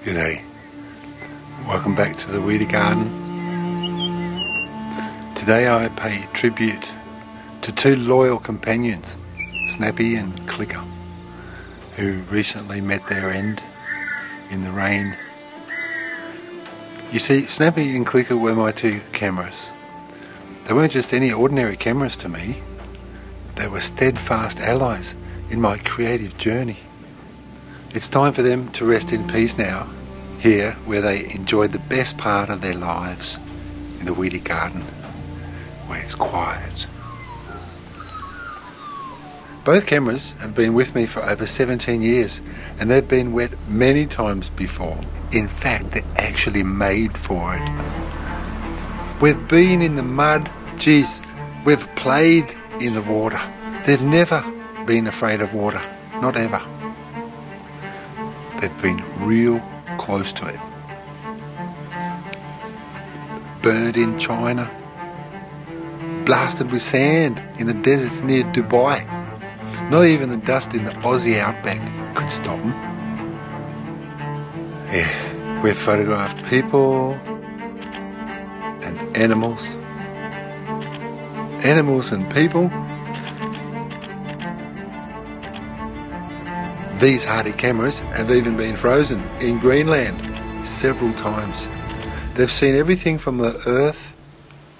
G'day, welcome back to the Weedy garden. Today I pay tribute to two loyal companions, Snappy and Clicker, who recently met their end in the rain. You see, Snappy and Clicker were my two cameras. They weren't just any ordinary cameras to me, they were steadfast allies in my creative journey. It's time for them to rest in peace now, here where they enjoyed the best part of their lives, in the Weedy garden, where it's quiet. Both cameras have been with me for over 17 years, and they've been wet many times before. In fact, they're actually made for it. We've been in the mud, geez, we've played in the water. They've never been afraid of water, not ever. They've been real close to it. Burned in China, blasted with sand in the deserts near Dubai. Not even the dust in the Aussie outback could stop them. Yeah, we've photographed people and animals. Animals and people. These hardy cameras have even been frozen in Greenland several times. They've seen everything from the Earth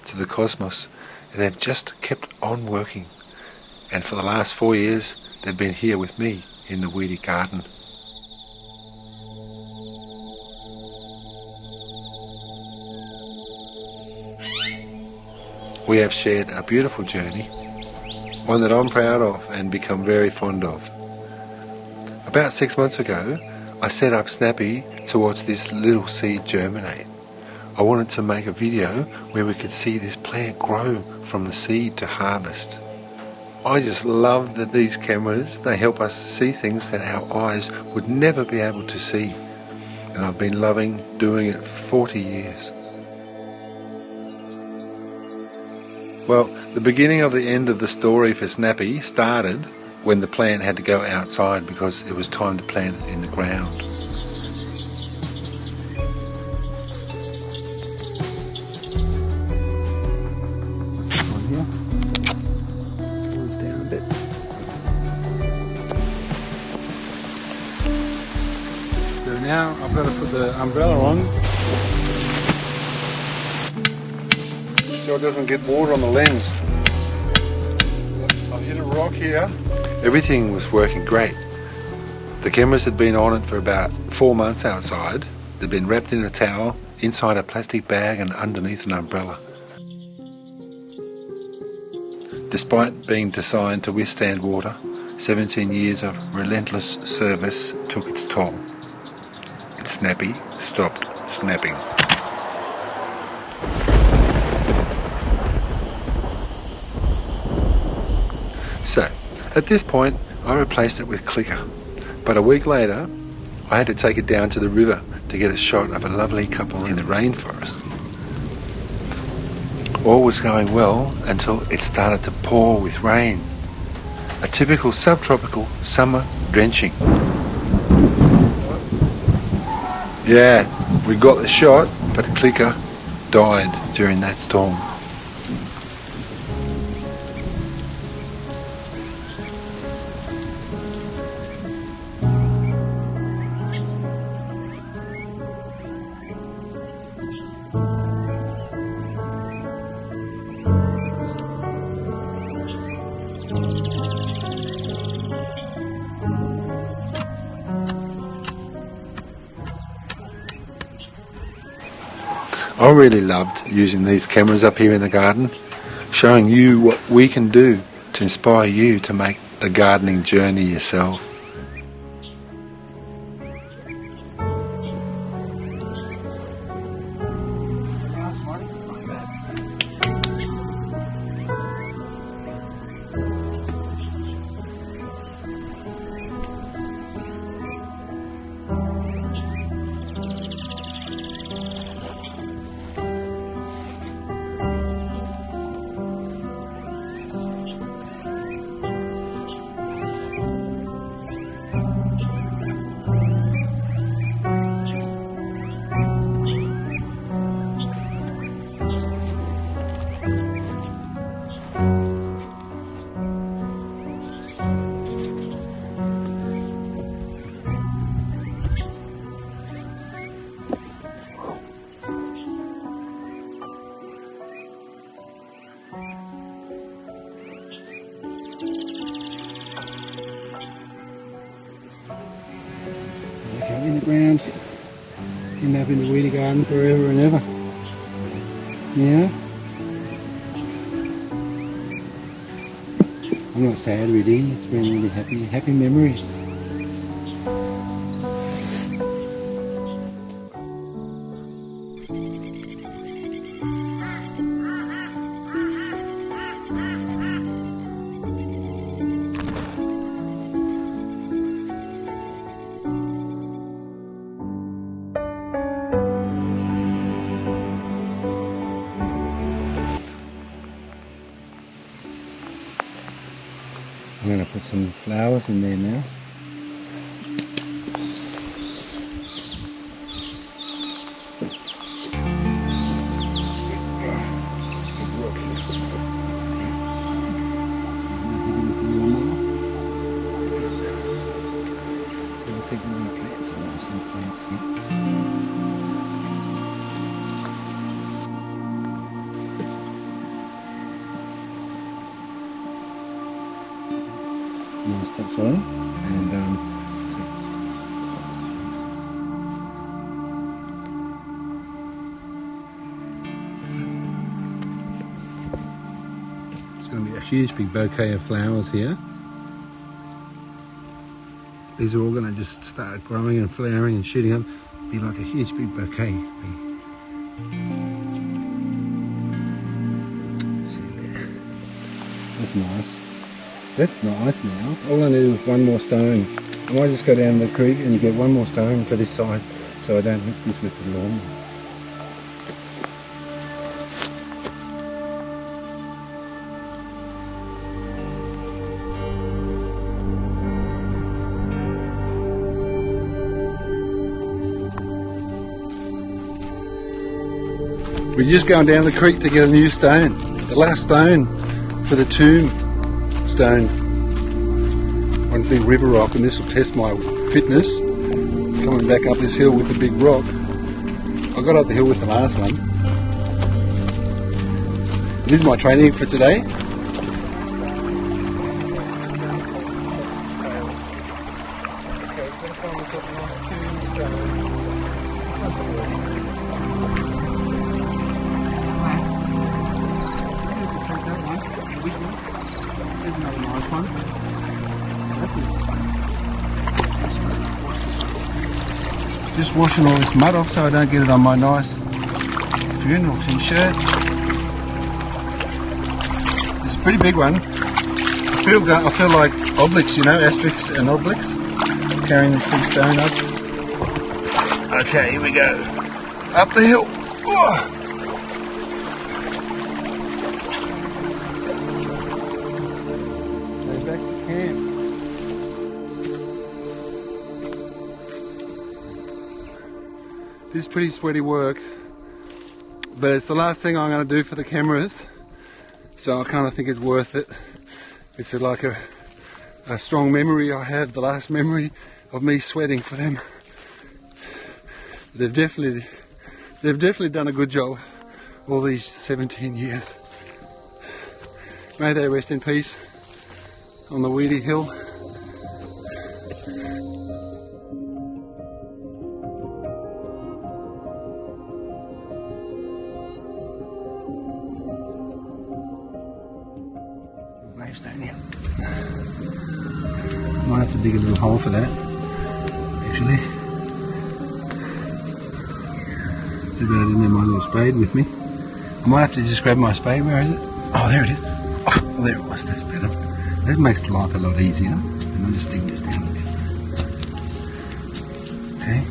to the cosmos, and they've just kept on working. And for the last 4 years, they've been here with me in the Weedy garden. We have shared a beautiful journey, one that I'm proud of and become very fond of. About 6 months ago, I set up Snappy to watch this little seed germinate. I wanted to make a video where we could see this plant grow from the seed to harvest. I just love that these cameras, they help us see things that our eyes would never be able to see. And I've been loving doing it for 40 years. Well, the beginning of the end of the story for Snappy started when the plant had to go outside because it was time to plant it in the ground. On here, pulls down a bit. So now I've got to put the umbrella on so it doesn't get water on the lens. I've hit a rock here. Everything was working great. The cameras had been on it for about 4 months outside. They'd been wrapped in a towel, inside a plastic bag and underneath an umbrella. Despite being designed to withstand water, 17 years of relentless service took its toll. And Snappy stopped snapping. So, at this point, I replaced it with Clicker, but a week later, I had to take it down to the river to get a shot of a lovely couple in the rainforest. All was going well until it started to pour with rain, a typical subtropical summer drenching. Yeah, we got the shot, but Clicker died during that storm. I really loved using these cameras up here in the garden, showing you what we can do to inspire you to make the gardening journey yourself. in the ground, end up in the Weedy garden forever and ever. Yeah? I'm not sad really, it's been really happy memories. I'm going to put some flowers in there now. Nice top soil, and it's going to be a huge big bouquet of flowers here. These are all going to just start growing and flowering and shooting up, be like a huge big bouquet. See there. That's nice. That's nice now. All I need is one more stone. I might just go down the creek and get one more stone for this side so I don't hit this with the lawnmower. We're just going down the creek to get a new stone. The last stone for the tomb stone. One big river rock, and this will test my fitness. Coming back up this hill with the big rock. I got up the hill with the last one. This is my training for today. There's another nice one. That's it. Just washing all this mud off so I don't get it on my nice funeral t-shirt. It's a pretty big one. I feel like Obelix, you know, Asterix and Obelix, carrying this big stone up. Okay, here we go. Up the hill. Oh. Back to camp. This is pretty sweaty work, but it's the last thing I'm going to do for the cameras, so I kind of think it's worth it. It's like a strong memory I have, the last memory of me sweating for them. They've definitely done a good job all these 17 years. May they rest in peace on the Weedy Hill. Gravestone here. Might have to dig a little hole for that, actually. Too bad I didn't have my little spade with me. I might have to just grab my spade. Where is it? Oh, there it is. Oh, there it was. That's better. That makes life a lot easier. And I'll just dig this down a bit. Okay.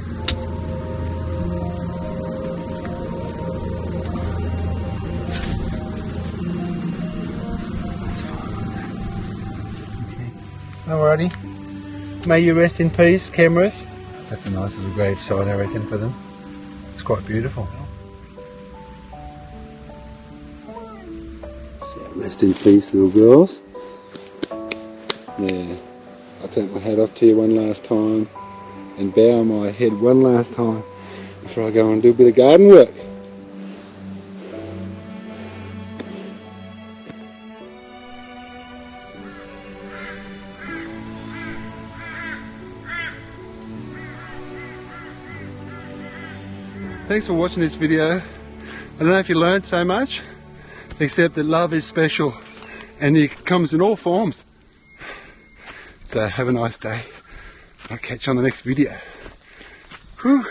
Alrighty. May you rest in peace, cameras. That's a nice little graveside, I reckon, for them. It's quite beautiful. So, rest in peace, little girls. Yeah, I'll take my hat off to you one last time and bow my head one last time before I go and do a bit of garden work. thanks for watching this video. I don't know if you learned so much, except that love is special and it comes in all forms. So have a nice day. I'll catch you on the next video. Whew.